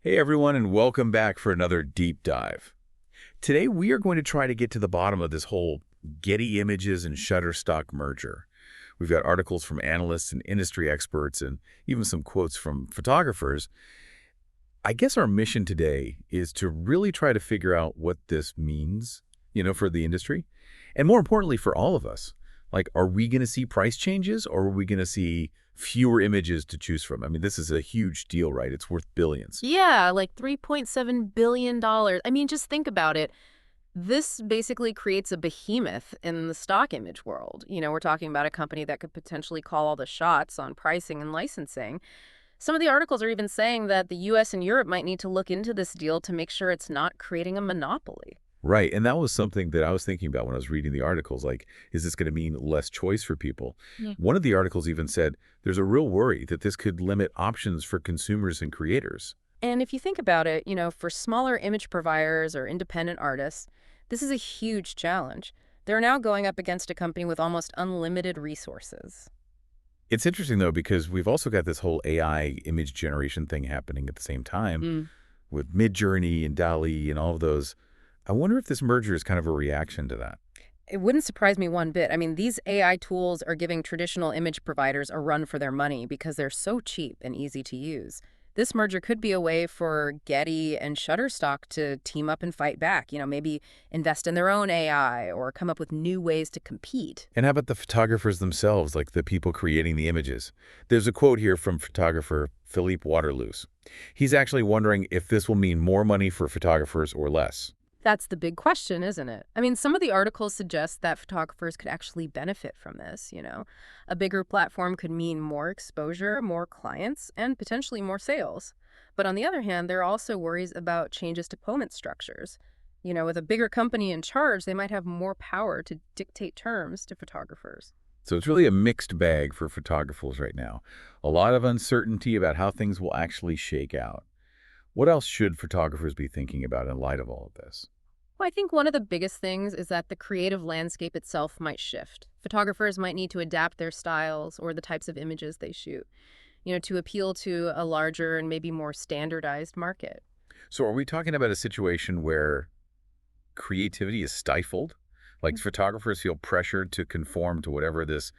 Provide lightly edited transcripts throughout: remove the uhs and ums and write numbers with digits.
Hey everyone, and welcome back for another deep dive. Today we are going to try to get to the bottom of this whole Getty Images and Shutterstock merger. We've got articles from analysts and industry experts and even some quotes from photographers. I guess our mission today is to really try to figure out what this means, for the industry, and more importantly for all of us. Like, are we going to see price changes, or are we going to see fewer images to choose from? I mean, this is a huge deal, right? It's worth billions. Yeah, like $3.7 billion. I mean, just think about it. This basically creates a behemoth in the stock image world. We're talking about a company that could potentially call all the shots on pricing and licensing. Some of the articles are even saying that the US and Europe might need to look into this deal to make sure it's not creating a monopoly. Right, and that was something that I was thinking about when I was reading the articles, like, is this going to mean less choice for people? Yeah. One of the articles even said there's a real worry that this could limit options for consumers and creators. And if you think about it, for smaller image providers or independent artists, this is a huge challenge. They're now going up against a company with almost unlimited resources. It's interesting, though, because we've also got this whole AI image generation thing happening at the same time with Midjourney and DALL-E and all of those. I wonder if this merger is kind of a reaction to that. It wouldn't surprise me one bit. I mean, these AI tools are giving traditional image providers a run for their money because they're so cheap and easy to use. This merger could be a way for Getty and Shutterstock to team up and fight back, maybe invest in their own AI or come up with new ways to compete. And how about the photographers themselves, like the people creating the images? There's a quote here from photographer Philippe Waterloos. He's actually wondering if this will mean more money for photographers or less. That's the big question, isn't it? I mean, some of the articles suggest that photographers could actually benefit from this. A bigger platform could mean more exposure, more clients, and potentially more sales. But on the other hand, there are also worries about changes to payment structures. With a bigger company in charge, they might have more power to dictate terms to photographers. So it's really a mixed bag for photographers right now. A lot of uncertainty about how things will actually shake out. What else should photographers be thinking about in light of all of this? Well, I think one of the biggest things is that the creative landscape itself might shift. Photographers might need to adapt their styles or the types of images they shoot, to appeal to a larger and maybe more standardized market. So are we talking about a situation where creativity is stifled? Like photographers feel pressured to conform to whatever this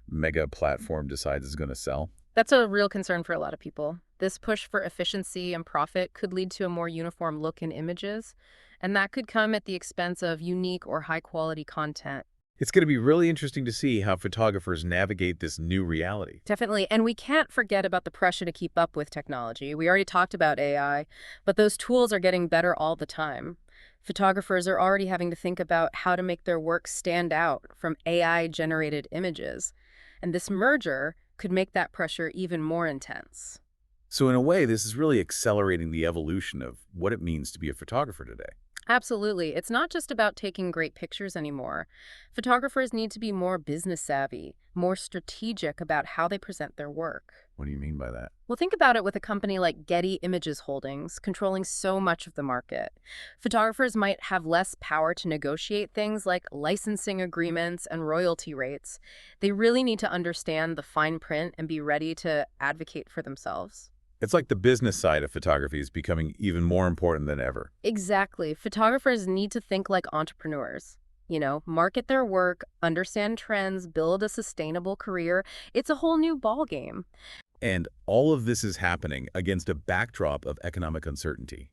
mega platform decides is going to sell? That's a real concern for a lot of people. This push for efficiency and profit could lead to a more uniform look in images, and that could come at the expense of unique or high-quality content. It's going to be really interesting to see how photographers navigate this new reality. Definitely, and we can't forget about the pressure to keep up with technology. We already talked about AI, but those tools are getting better all the time. Photographers are already having to think about how to make their work stand out from AI-generated images, and this merger could make that pressure even more intense. So in a way, this is really accelerating the evolution of what it means to be a photographer today. Absolutely. It's not just about taking great pictures anymore. Photographers need to be more business savvy, more strategic about how they present their work. What do you mean by that? Well, think about it with a company like Getty Images Holdings, controlling so much of the market. Photographers might have less power to negotiate things like licensing agreements and royalty rates. They really need to understand the fine print and be ready to advocate for themselves. It's like the business side of photography is becoming even more important than ever. Exactly. Photographers need to think like entrepreneurs. Market their work, understand trends, build a sustainable career. It's a whole new ballgame. And all of this is happening against a backdrop of economic uncertainty.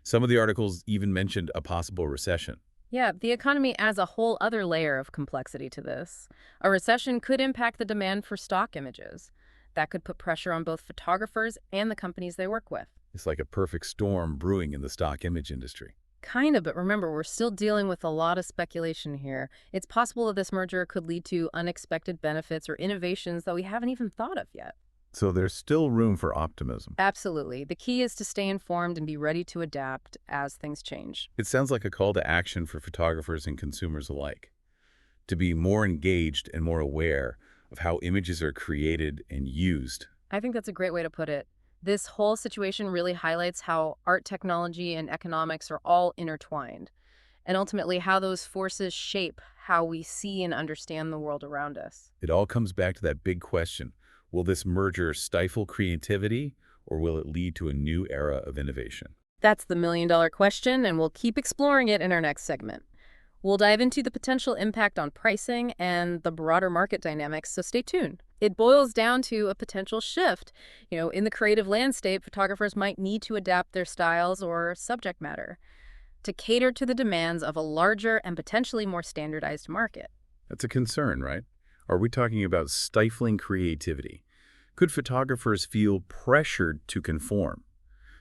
Some of the articles even mentioned a possible recession. Yeah, the economy adds a whole other layer of complexity to this. A recession could impact the demand for stock images. That could put pressure on both photographers and the companies they work with. It's like a perfect storm brewing in the stock image industry. Kind of, but remember, we're still dealing with a lot of speculation here. It's possible that this merger could lead to unexpected benefits or innovations that we haven't even thought of yet. So there's still room for optimism. Absolutely. The key is to stay informed and be ready to adapt as things change. It sounds like a call to action for photographers and consumers alike, to be more engaged and more aware of how images are created and used. I think that's a great way to put it. This whole situation really highlights how art technology and economics are all intertwined, and ultimately how those forces shape how we see and understand the world around us. It all comes back to that big question. Will this merger stifle creativity or will it lead to a new era of innovation? That's the million-dollar question, and we'll keep exploring it in our next segment. We'll dive into the potential impact on pricing and the broader market dynamics, so stay tuned. It boils down to a potential shift. In the creative landscape, photographers might need to adapt their styles or subject matter to cater to the demands of a larger and potentially more standardized market. That's a concern, right? Are we talking about stifling creativity? Could photographers feel pressured to conform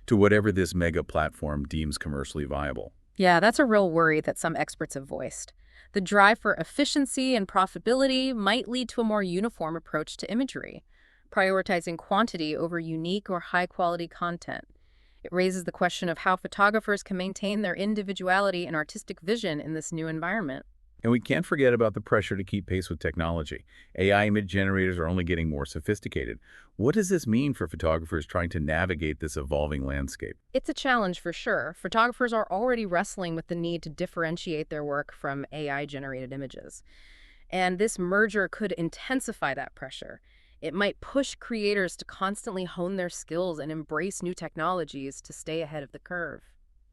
to whatever this mega platform deems commercially viable? Yeah, that's a real worry that some experts have voiced. The drive for efficiency and profitability might lead to a more uniform approach to imagery, prioritizing quantity over unique or high-quality content. It raises the question of how photographers can maintain their individuality and artistic vision in this new environment. And we can't forget about the pressure to keep pace with technology. AI image generators are only getting more sophisticated. What does this mean for photographers trying to navigate this evolving landscape? It's a challenge for sure. Photographers are already wrestling with the need to differentiate their work from AI-generated images. And this merger could intensify that pressure. It might push creators to constantly hone their skills and embrace new technologies to stay ahead of the curve.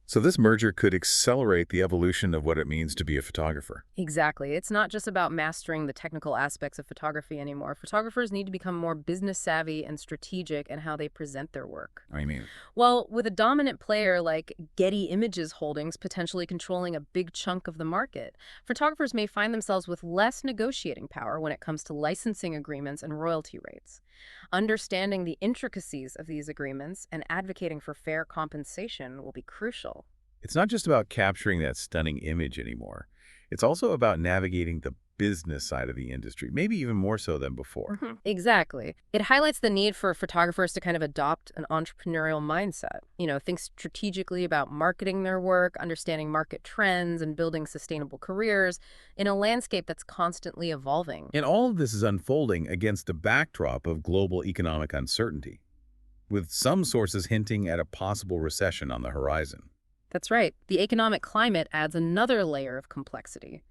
So this merger could accelerate the evolution of what it means to be a photographer. Exactly. It's not just about mastering the technical aspects of photography anymore. Photographers need to become more business savvy and strategic in how they present their work. I mean, Well, with a dominant player like Getty Images Holdings potentially controlling a big chunk of the market, photographers may find themselves with less negotiating power when it comes to licensing agreements and royalty rates. Understanding the intricacies of these agreements and advocating for fair compensation will be crucial. it's not just about capturing that stunning image anymore. It's also about navigating the business side of the industry, maybe even more so than before. Exactly. It highlights the need for photographers to kind of adopt an entrepreneurial mindset. Think strategically about marketing their work, understanding market trends, and building sustainable careers in a landscape that's constantly evolving. And all of this is unfolding against a backdrop of global economic uncertainty, with some sources hinting at a possible recession on the horizon. That's right. The economic climate adds another layer of complexity.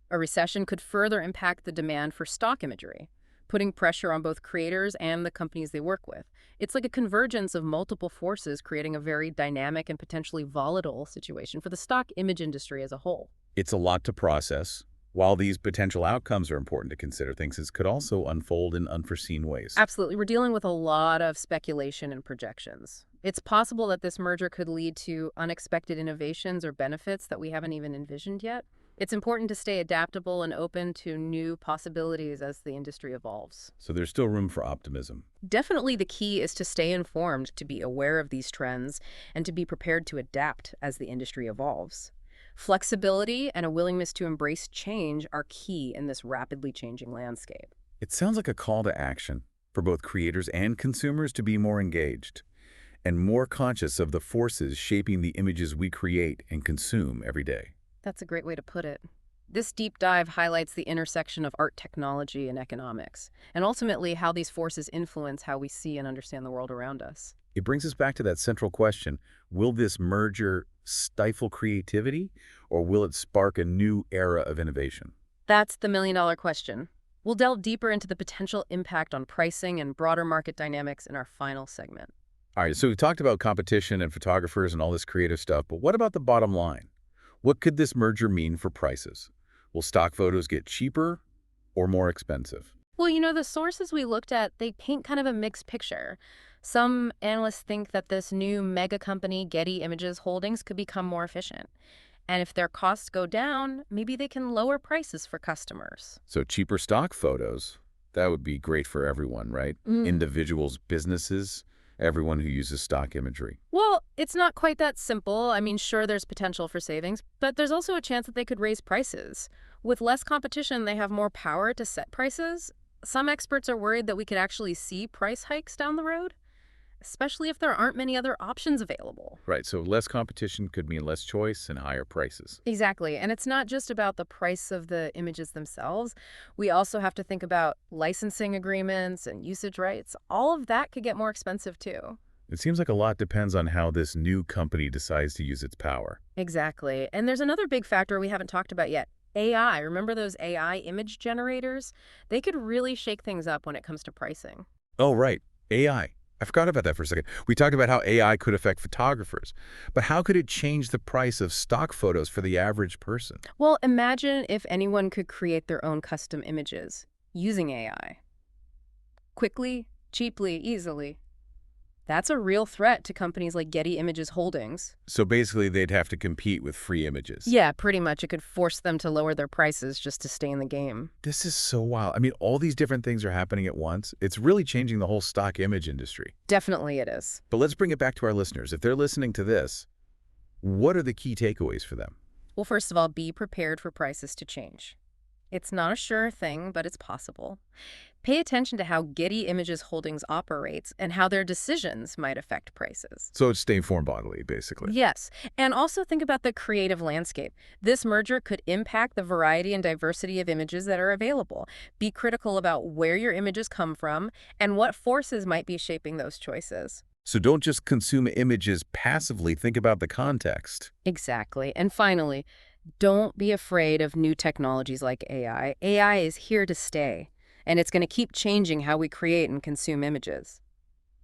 A recession could further impact the demand for stock imagery, putting pressure on both creators and the companies they work with. It's like a convergence of multiple forces, creating a very dynamic and potentially volatile situation for the stock image industry as a whole. It's a lot to process. While these potential outcomes are important to consider, things could also unfold in unforeseen ways. Absolutely. We're dealing with a lot of speculation and projections. It's possible that this merger could lead to unexpected innovations or benefits that we haven't even envisioned yet. It's important to stay adaptable and open to new possibilities as the industry evolves. So there's still room for optimism. Definitely the key is to stay informed, to be aware of these trends, and to be prepared to adapt as the industry evolves. Flexibility and a willingness to embrace change are key in this rapidly changing landscape. It sounds like a call to action for both creators and consumers to be more engaged and more conscious of the forces shaping the images we create and consume every day. That's a great way to put it. This deep dive highlights the intersection of art technology and economics, and ultimately how these forces influence how we see and understand the world around us. It brings us back to that central question: will this merger stifle creativity, or will it spark a new era of innovation? That's the million-dollar question. We'll delve deeper into the potential impact on pricing and broader market dynamics in our final segment. All right, so we talked about competition and photographers and all this creative stuff, but what about the bottom line? What could this merger mean for prices? Will stock photos get cheaper or more expensive? Well, the sources we looked at, they paint kind of a mixed picture. Some analysts think that this new mega company, Getty Images Holdings, could become more efficient. And if their costs go down, maybe they can lower prices for customers. So cheaper stock photos, that would be great for everyone, right? Individuals, businesses, everyone who uses stock imagery. Well, it's not quite that simple. I mean, sure, there's potential for savings, but there's also a chance that they could raise prices. With less competition, they have more power to set prices. Some experts are worried that we could actually see price hikes down the road, especially if there aren't many other options available. Right, so less competition could mean less choice and higher prices. Exactly. And it's not just about the price of the images themselves. We also have to think about licensing agreements and usage rights. All of that could get more expensive too. It seems like a lot depends on how this new company decides to use its power. Exactly. And there's another big factor we haven't talked about yet. AI. Remember those AI image generators? They could really shake things up when it comes to pricing. Oh, right, AI. I forgot about that for a second. We talked about how AI could affect photographers, but how could it change the price of stock photos for the average person? Well, imagine if anyone could create their own custom images using AI. Quickly, cheaply, easily. That's a real threat to companies like Getty Images Holdings. So basically, they'd have to compete with free images. Yeah, pretty much. It could force them to lower their prices just to stay in the game. This is so wild. I mean, all these different things are happening at once. It's really changing the whole stock image industry. Definitely it is. But let's bring it back to our listeners. If they're listening to this, what are the key takeaways for them? Well, first of all, be prepared for prices to change. It's not a sure thing, but it's possible. Pay attention to how Getty Images Holdings operates and how their decisions might affect prices. So it's stay informed bodily, basically. Yes, and also think about the creative landscape. This merger could impact the variety and diversity of images that are available. Be critical about where your images come from and what forces might be shaping those choices. So don't just consume images passively. Think about the context. Exactly. And finally, don't be afraid of new technologies like AI. AI is here to stay, and it's going to keep changing how we create and consume images.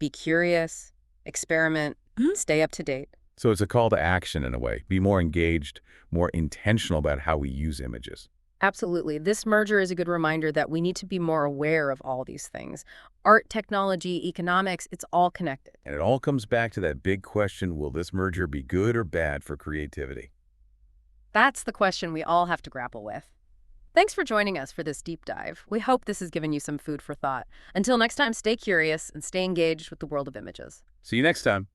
Be curious, experiment, stay up to date. So it's a call to action in a way. Be more engaged, more intentional about how we use images. Absolutely. This merger is a good reminder that we need to be more aware of all these things. Art, technology, economics, it's all connected. And it all comes back to that big question, will this merger be good or bad for creativity? That's the question we all have to grapple with. Thanks for joining us for this deep dive. We hope this has given you some food for thought. Until next time, stay curious and stay engaged with the world of images. See you next time.